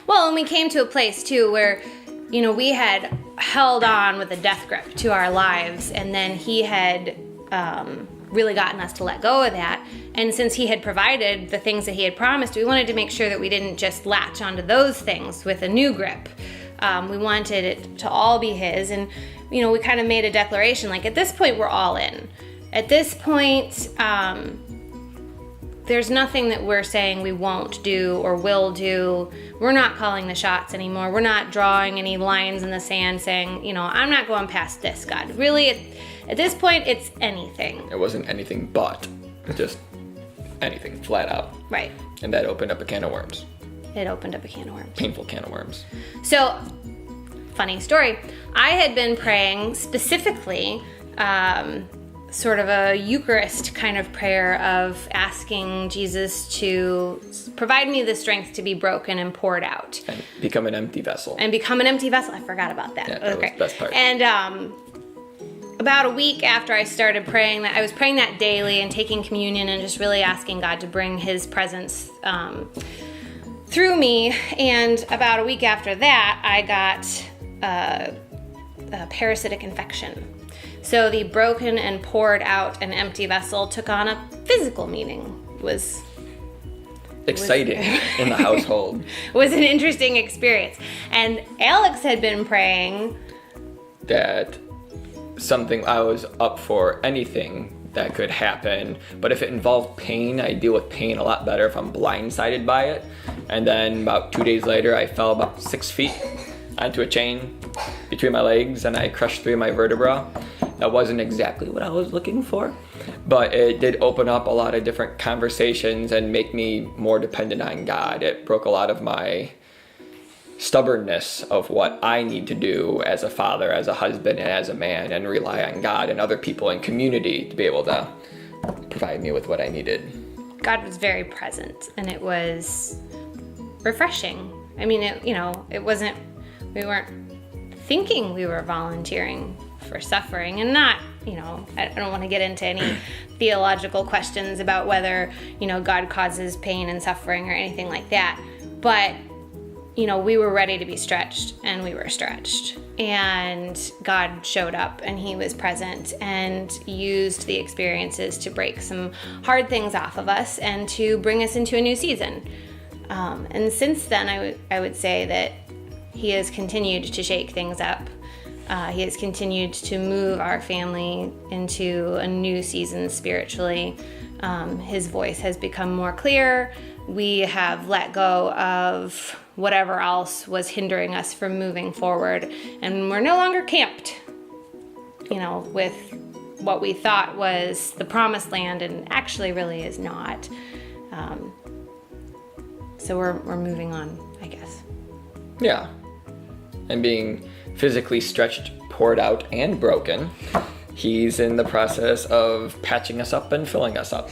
Well, and we came to a place too where, we had held on with a death grip to our lives, and then he had really gotten us to let go of that. And since he had provided the things that he had promised, we wanted to make sure that we didn't just latch onto those things with a new grip. We wanted it to all be his. And, we kind of made a declaration, like, at this point, we're all in. At this point, there's nothing that we're saying we won't do or will do. We're not calling the shots anymore. We're not drawing any lines in the sand saying, I'm not going past this, God. Really, at this point, it's anything. It wasn't anything but just anything, flat out. Right. And that opened up a can of worms. It opened up a can of worms. Painful can of worms. So, funny story. I had been praying specifically, sort of a Eucharist kind of prayer of asking Jesus to provide me the strength to be broken and poured out. And become an empty vessel. I forgot about that. Yeah, that was the best part. And about a week after I started praying that, I was praying that daily and taking communion and just really asking God to bring his presence through me. And about a week after that, I got a parasitic infection. So the broken and poured out an empty vessel took on a physical meaning. It was exciting in the household. It was an interesting experience. And Alex had been praying that I was up for anything that could happen, but if it involved pain, I deal with pain a lot better if I'm blindsided by it. And then about 2 days later, I fell about 6 feet onto a chain between my legs, and I crushed 3 of my vertebrae. That wasn't exactly what I was looking for, but it did open up a lot of different conversations and make me more dependent on God. It broke a lot of my stubbornness of what I need to do as a father, as a husband, and as a man, and rely on God and other people and community to be able to provide me with what I needed. God was very present, and it was refreshing. I mean, it wasn't, we weren't thinking we were volunteering for suffering, and not, I don't want to get into any theological questions about whether, God causes pain and suffering or anything like that. But, we were ready to be stretched, and we were stretched. And God showed up, and he was present and used the experiences to break some hard things off of us and to bring us into a new season. And since then, I would say that he has continued to shake things up. He has continued to move our family into a new season spiritually. His voice has become more clear. We have let go of whatever else was hindering us from moving forward. And we're no longer camped, with what we thought was the promised land and actually really is not. So we're moving on, I guess. Yeah. And being physically stretched, poured out, and broken, he's in the process of patching us up and filling us up.